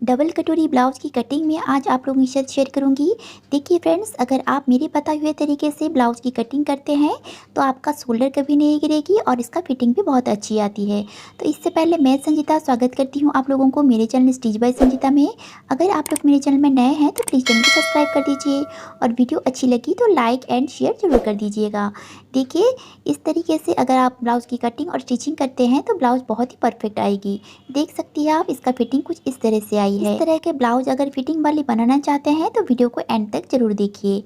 Double कटोरी blouse की cutting में आज आप लोगों के साथ शेयर करूंगी। देखिए फ्रेंड्स, अगर आप मेरे बताए हुए तरीके से ब्लाउज़ की कटिंग करते हैं तो आपका शोल्डर कभी नहीं गिरेगी और इसका फिटिंग भी बहुत अच्छी आती है। तो इससे पहले मैं संजीता स्वागत करती हूं आप लोगों को मेरे चैनल स्टिच बाय संजीता में। अगर आप लोग मेरे चैनल में नए हैं तो प्लीज़ चैनल को सब्सक्राइब कर दीजिए और वीडियो अच्छी लगी तो लाइक एंड शेयर जरूर कर दीजिएगा। देखिए, इस तरीके से अगर आप ब्लाउज़ की कटिंग और स्टिचिंग करते हैं तो ब्लाउज़ बहुत ही परफेक्ट आएगी। देख सकती हैं आप, इसका फिटिंग कुछ इस तरह से आई है। इस तरह के ब्लाउज अगर फिटिंग वाली बनाना चाहते हैं तो वीडियो को एंड तक जरूर देखिए।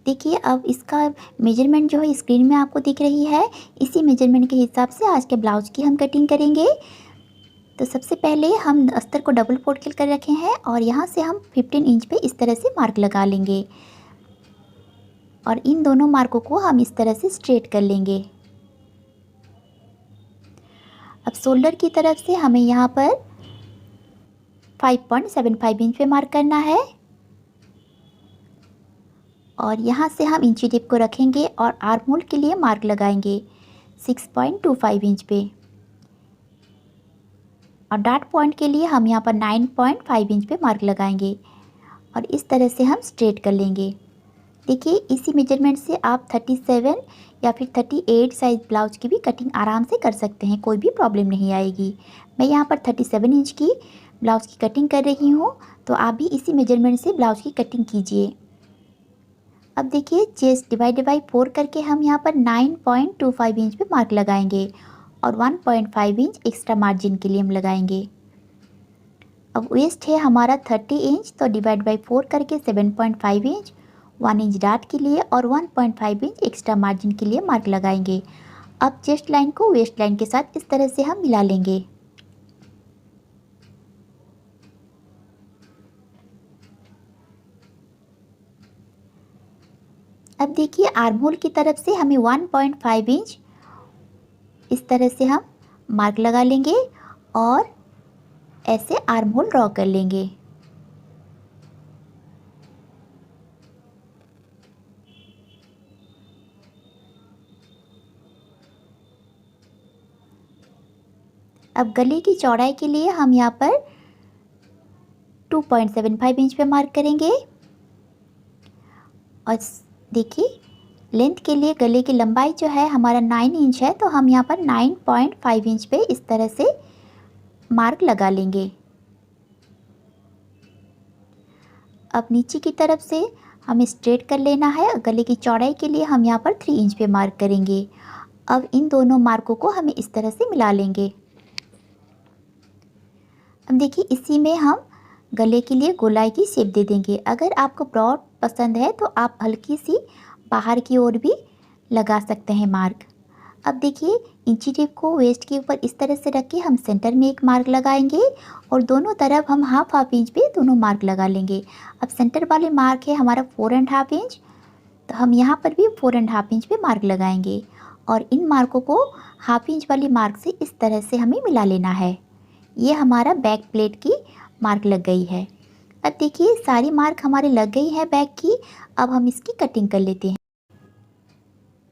देखिए, अब इसका मेजरमेंट जो है स्क्रीन में आपको दिख रही है, इसी मेजरमेंट के हिसाब से आज के ब्लाउज की हम कटिंग करेंगे। तो सबसे पहले हम अस्तर को डबल फोल्ड कर रखे हैं और यहाँ से हम 15 इंच पे इस तरह से मार्क लगा लेंगे और इन दोनों मार्कों को हम इस तरह से स्ट्रेट कर लेंगे। अब शोल्डर की तरफ से हमें यहाँ पर 5.75 इंच पे मार्क करना है और यहाँ से हम इंची टिप को रखेंगे और आर्म होल के लिए मार्क लगाएंगे 6.25 इंच पे और डार्ट पॉइंट के लिए हम यहाँ पर 9.5 इंच पे मार्क लगाएंगे और इस तरह से हम स्ट्रेट कर लेंगे। देखिए, इसी मेजरमेंट से आप 37 या फिर 38 साइज ब्लाउज की भी कटिंग आराम से कर सकते हैं, कोई भी प्रॉब्लम नहीं आएगी। मैं यहाँ पर 37 इंच की ब्लाउज की कटिंग कर रही हूँ, तो आप भी इसी मेजरमेंट से ब्लाउज की कटिंग कीजिए। अब देखिए, चेस्ट डिवाइड बाई 4 करके हम यहाँ पर 9.25 इंच पे मार्क लगाएंगे और 1.5 इंच एक्स्ट्रा मार्जिन के लिए हम लगाएंगे। अब वेस्ट है हमारा 30 इंच, तो डिवाइड बाई 4 करके 7.5 इंच, 1 इंच डार्ट के लिए और 1.5 इंच एक्स्ट्रा मार्जिन के लिए मार्क लगाएंगे। अब चेस्ट लाइन को वेस्ट लाइन के साथ इस तरह से हम मिला लेंगे। अब देखिए, आर्म होल की तरफ से हमें 1.5 इंच इस तरह से हम मार्क लगा लेंगे और ऐसे आर्म होल ड्रॉ कर लेंगे। अब गले की चौड़ाई के लिए हम यहाँ पर 2.75 इंच पे मार्क करेंगे और देखिए, लेंथ के लिए गले की लंबाई जो है हमारा 9 इंच है, तो हम यहाँ पर 9.5 इंच पे इस तरह से मार्क लगा लेंगे। अब नीचे की तरफ से हमें स्ट्रेट कर लेना है। गले की चौड़ाई के लिए हम यहाँ पर 3 इंच पे मार्क करेंगे। अब इन दोनों मार्कों को हमें इस तरह से मिला लेंगे। अब देखिए, इसी में हम गले के लिए गोलाई की शेप दे देंगे। अगर आपको ब्रॉड पसंद है तो आप हल्की सी बाहर की ओर भी लगा सकते हैं मार्क। अब देखिए, इंची टेप को वेस्ट के ऊपर इस तरह से रख के हम सेंटर में एक मार्क लगाएंगे और दोनों तरफ हम हाफ इंच पे दोनों मार्क लगा लेंगे। अब सेंटर वाले मार्क है हमारा 4.5 इंच, तो हम यहाँ पर भी 4.5 इंच पे मार्क लगाएंगे और इन मार्कों को हाफ इंच वाली मार्क से इस तरह से हमें मिला लेना है। ये हमारा बैक प्लेट की मार्क लग गई है। अब देखिए, सारी मार्क हमारी लग गई है बैक की। अब हम इसकी कटिंग कर लेते हैं।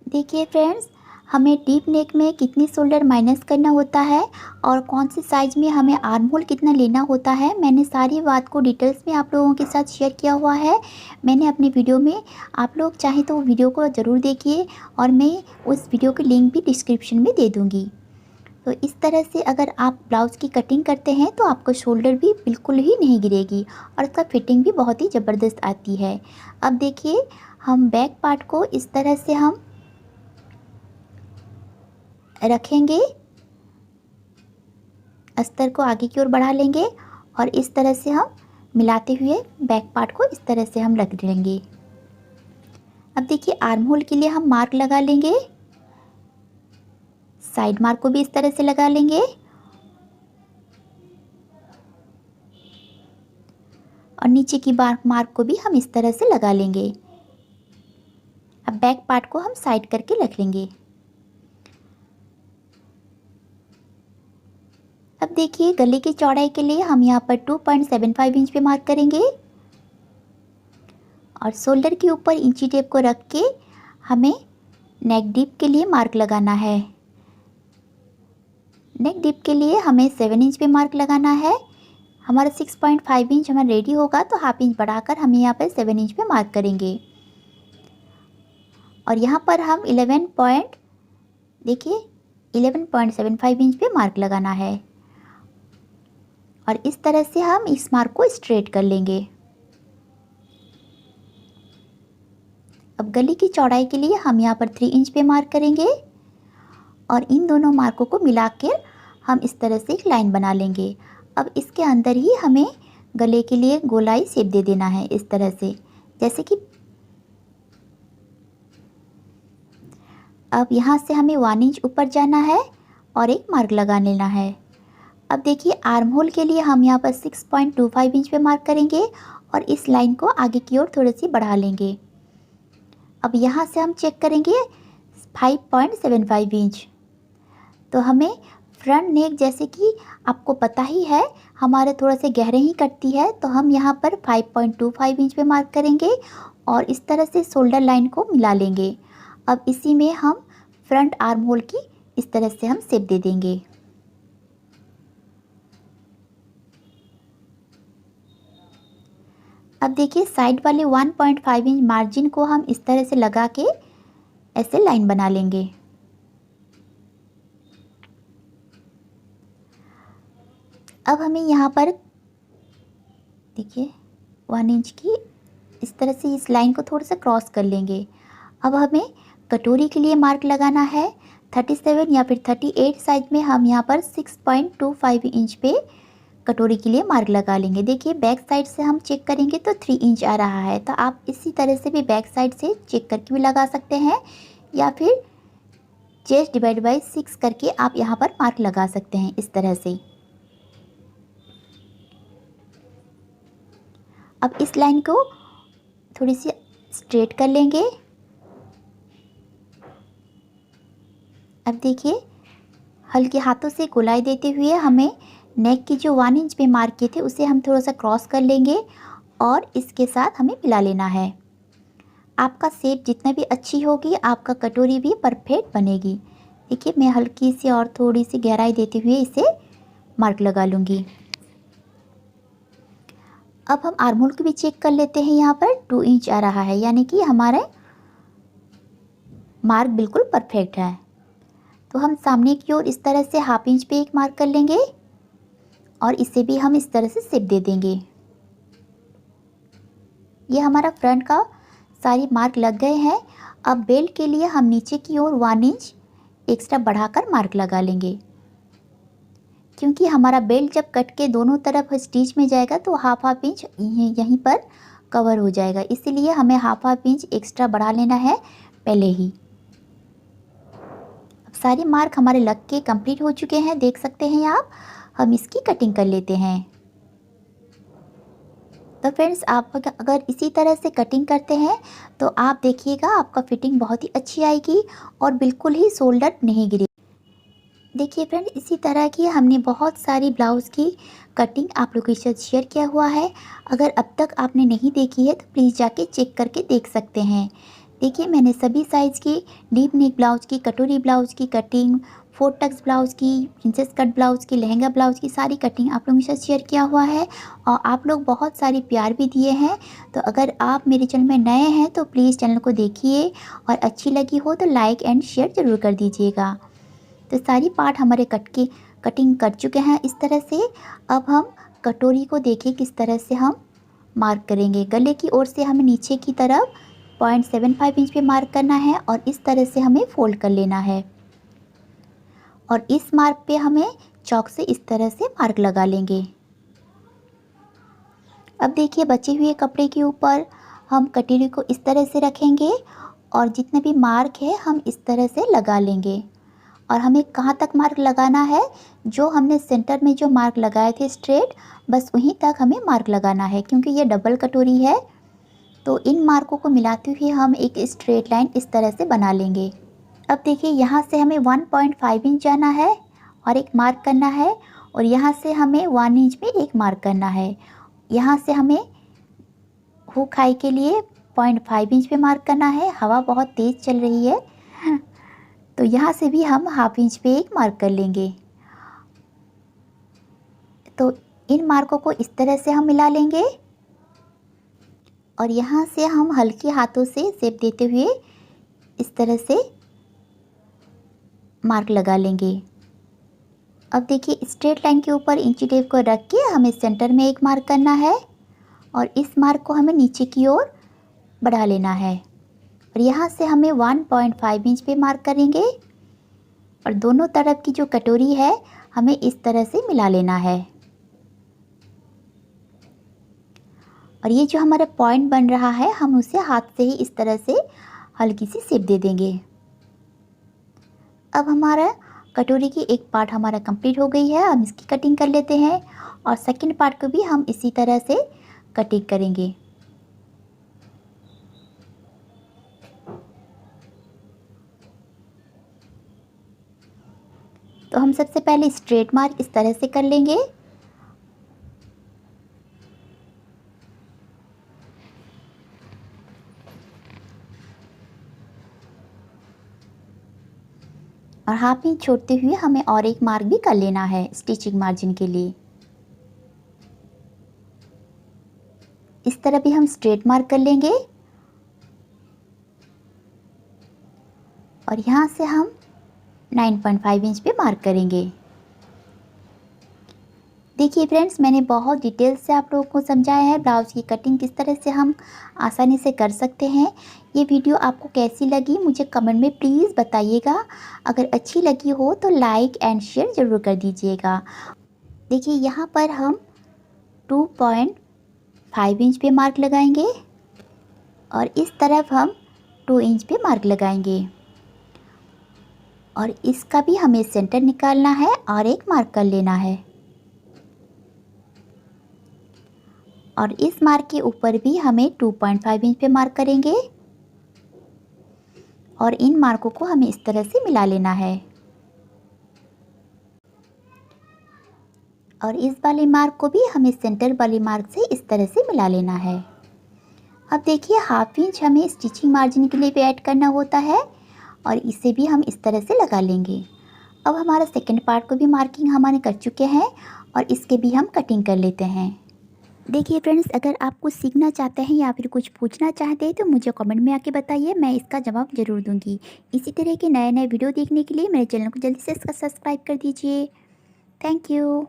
देखिए फ्रेंड्स, हमें डीप नेक में कितनी शोल्डर माइनस करना होता है और कौन से साइज़ में हमें आर्म होल कितना लेना होता है, मैंने सारी बात को डिटेल्स में आप लोगों के साथ शेयर किया हुआ है। मैंने अपने वीडियो में, आप लोग चाहें तो वीडियो को ज़रूर देखिए और मैं उस वीडियो की लिंक भी डिस्क्रिप्शन में दे दूँगी। तो इस तरह से अगर आप ब्लाउज़ की कटिंग करते हैं तो आपका शोल्डर भी बिल्कुल ही नहीं गिरेगी और उसका फिटिंग भी बहुत ही ज़बरदस्त आती है। अब देखिए, हम बैक पार्ट को इस तरह से हम रखेंगे, अस्तर को आगे की ओर बढ़ा लेंगे और इस तरह से हम मिलाते हुए बैक पार्ट को इस तरह से हम रख लेंगे। अब देखिए, आर्म होल के लिए हम मार्क लगा लेंगे, साइड मार्क को भी इस तरह से लगा लेंगे और नीचे की मार्क को भी हम इस तरह से लगा लेंगे। अब बैक पार्ट को हम साइड करके रख लेंगे। अब देखिए, गले की चौड़ाई के लिए हम यहाँ पर 2.75 इंच पे मार्क करेंगे और शोल्डर के ऊपर इंची टेप को रख के हमें नेक डीप के लिए मार्क लगाना है। नेक डीप के लिए हमें 7 इंच पे मार्क लगाना है हमारा 6.5 इंच हमारा रेडी होगा तो हाफ इंच बढ़ाकर हम यहाँ पर 7 इंच पे मार्क करेंगे। और यहाँ पर हम 11.75 इंच पे मार्क लगाना है और इस तरह से हम इस मार्क को स्ट्रेट कर लेंगे। अब गले की चौड़ाई के लिए हम यहाँ पर 3 इंच पे मार्क करेंगे और इन दोनों मार्कों को मिलाकर हम इस तरह से एक लाइन बना लेंगे। अब इसके अंदर ही हमें गले के लिए गोलाई शेप दे देना है इस तरह से, जैसे कि अब यहाँ से हमें 1 इंच ऊपर जाना है और एक मार्क लगा लेना है। अब देखिए आर्म होल के लिए हम यहाँ पर 6.25 इंच पे मार्क करेंगे और इस लाइन को आगे की ओर थोड़ी सी बढ़ा लेंगे। अब यहाँ से हम चेक करेंगे 5.75 इंच। तो हमें फ्रंट नेक जैसे कि आपको पता ही है हमारे थोड़ा से गहरे ही कटती है, तो हम यहाँ पर 5.25 इंच पे मार्क करेंगे और इस तरह से शोल्डर लाइन को मिला लेंगे। अब इसी में हम फ्रंट आर्म होल की इस तरह से हम शेप दे देंगे। अब देखिए साइड वाले 1.5 इंच मार्जिन को हम इस तरह से लगा के ऐसे लाइन बना लेंगे। अब हमें यहाँ पर देखिए 1 इंच की इस तरह से इस लाइन को थोड़ा सा क्रॉस कर लेंगे। अब हमें कटोरी के लिए मार्क लगाना है 37 या फिर 38 साइज में। हम यहाँ पर 6.25 इंच पे कटोरी के लिए मार्क लगा लेंगे। देखिए बैक साइड से हम चेक करेंगे तो 3 इंच आ रहा है, तो आप इसी तरह से भी बैक साइड से चेक करके भी लगा सकते हैं या फिर चेस्ट डिवाइड बाई 6 करके आप यहाँ पर मार्क लगा सकते हैं इस तरह से। अब इस लाइन को थोड़ी सी स्ट्रेट कर लेंगे। अब देखिए हल्के हाथों से गोलाई देते हुए हमें नेक की जो 1 इंच पे मार्क किए थे उसे हम थोड़ा सा क्रॉस कर लेंगे और इसके साथ हमें मिला लेना है। आपका शेप जितना भी अच्छी होगी आपका कटोरी भी परफेक्ट बनेगी। देखिए मैं हल्की सी और थोड़ी सी गहराई देते हुए इसे मार्क लगा लूँगी। अब हम आर्म होल को भी चेक कर लेते हैं। यहाँ पर 2 इंच आ रहा है, यानी कि हमारा मार्क बिल्कुल परफेक्ट है। तो हम सामने की ओर इस तरह से हाफ इंच पे एक मार्क कर लेंगे और इसे भी हम इस तरह से शेप दे देंगे। ये हमारा फ्रंट का सारी मार्क लग गए हैं। अब बेल्ट के लिए हम नीचे की ओर 1 इंच एक्स्ट्रा बढ़ाकर मार्क लगा लेंगे, क्योंकि हमारा बेल्ट जब कट के दोनों तरफ स्टिच में जाएगा तो हाफ इंच यहीं पर कवर हो जाएगा, इसीलिए हमें हाफ इंच एक्स्ट्रा बढ़ा लेना है पहले ही। अब सारे मार्क हमारे लग के कंप्लीट हो चुके हैं, देख सकते हैं आप। हम इसकी कटिंग कर लेते हैं। तो फ्रेंड्स आप अगर इसी तरह से कटिंग करते हैं तो आप देखिएगा आपका फिटिंग बहुत ही अच्छी आएगी और बिल्कुल ही शोल्डर नहीं गिरेगी। देखिए फ्रेंड इसी तरह की हमने बहुत सारी ब्लाउज़ की कटिंग आप लोगों के साथ शेयर किया हुआ है। अगर अब तक आपने नहीं देखी है तो प्लीज़ जाके चेक करके देख सकते हैं। देखिए मैंने सभी साइज़ की डीप नेक ब्लाउज़ की, कटोरी ब्लाउज़ की कटिंग, 4 टक्स ब्लाउज़ की, प्रिंसेस कट ब्लाउज़ की, लहंगा ब्लाउज़ की सारी कटिंग आप लोगों के साथ शेयर किया हुआ है और आप लोग बहुत सारी प्यार भी दिए हैं। तो अगर आप मेरे चैनल में नए हैं तो प्लीज़ चैनल को देखिए और अच्छी लगी हो तो लाइक एंड शेयर ज़रूर कर दीजिएगा। तो सारी पार्ट हमारे कटिंग कर चुके हैं इस तरह से। अब हम कटोरी को देखिए किस तरह से हम मार्क करेंगे। गले की ओर से हमें नीचे की तरफ 0.75 इंच पे मार्क करना है और इस तरह से हमें फोल्ड कर लेना है और इस मार्क पे हमें चॉक से इस तरह से मार्क लगा लेंगे। अब देखिए बचे हुए कपड़े के ऊपर हम कटोरी को इस तरह से रखेंगे और जितने भी मार्क है हम इस तरह से लगा लेंगे। और हमें कहाँ तक मार्क लगाना है, जो हमने सेंटर में जो मार्क लगाए थे स्ट्रेट, बस वहीं तक हमें मार्क लगाना है, क्योंकि ये डबल कटोरी है। तो इन मार्कों को मिलाते हुए हम एक स्ट्रेट लाइन इस तरह से बना लेंगे। अब देखिए यहाँ से हमें 1.5 इंच जाना है और एक मार्क करना है और यहाँ से हमें 1 इंच में एक मार्क करना है। यहाँ से हमें हुक हाई के लिए 0.5 इंच पे मार्क करना है। हवा बहुत तेज़ चल रही है तो यहाँ से भी हम हाफ इंच पे एक मार्क कर लेंगे। तो इन मार्कों को इस तरह से हम मिला लेंगे और यहाँ से हम हल्के हाथों से शेप देते हुए इस तरह से मार्क लगा लेंगे। अब देखिए स्ट्रेट लाइन के ऊपर इंची टेप को रख के हमें सेंटर में एक मार्क करना है और इस मार्क को हमें नीचे की ओर बढ़ा लेना है और यहाँ से हमें 1.5 इंच पे मार्क करेंगे और दोनों तरफ की जो कटोरी है हमें इस तरह से मिला लेना है। और ये जो हमारा पॉइंट बन रहा है हम उसे हाथ से ही इस तरह से हल्की सी शेप दे देंगे। अब हमारा कटोरी की एक पार्ट हमारा कंप्लीट हो गई है। हम इसकी कटिंग कर लेते हैं और सेकंड पार्ट को भी हम इसी तरह से कटिंग करेंगे। तो हम सबसे पहले स्ट्रेट मार्क इस तरह से कर लेंगे और हाफ इंच छोड़ते हुए हमें और एक मार्क भी कर लेना है स्टिचिंग मार्जिन के लिए। इस तरह भी हम स्ट्रेट मार्क कर लेंगे और यहाँ से हम 9.5 इंच पे मार्क करेंगे। देखिए फ्रेंड्स, मैंने बहुत डिटेल से आप लोगों को समझाया है ब्लाउज़ की कटिंग किस तरह से हम आसानी से कर सकते हैं। ये वीडियो आपको कैसी लगी मुझे कमेंट में प्लीज़ बताइएगा। अगर अच्छी लगी हो तो लाइक एंड शेयर ज़रूर कर दीजिएगा। देखिए यहाँ पर हम 2.5 इंच पे मार्क लगाएंगे और इस तरफ हम 2 इंच पे मार्क लगाएंगे और इसका भी हमें सेंटर निकालना है और एक मार्क कर लेना है और इस मार्क के ऊपर भी हमें 2.5 इंच पे मार्क करेंगे और इन मार्कों को हमें इस तरह से मिला लेना है और इस वाले मार्क को भी हमें सेंटर वाले मार्क से इस तरह से मिला लेना है। अब देखिए हाफ इंच हमें स्टिचिंग मार्जिन के लिए भी ऐड करना होता है और इसे भी हम इस तरह से लगा लेंगे। अब हमारा सेकंड पार्ट को भी मार्किंग हमारे कर चुके हैं और इसके भी हम कटिंग कर लेते हैं। देखिए फ्रेंड्स, अगर आप कुछ सीखना चाहते हैं या फिर कुछ पूछना चाहते हैं तो मुझे कमेंट में आके बताइए, मैं इसका जवाब ज़रूर दूंगी। इसी तरह के नए नए वीडियो देखने के लिए मेरे चैनल को जल्दी से सब्सक्राइब कर दीजिए। Thank you.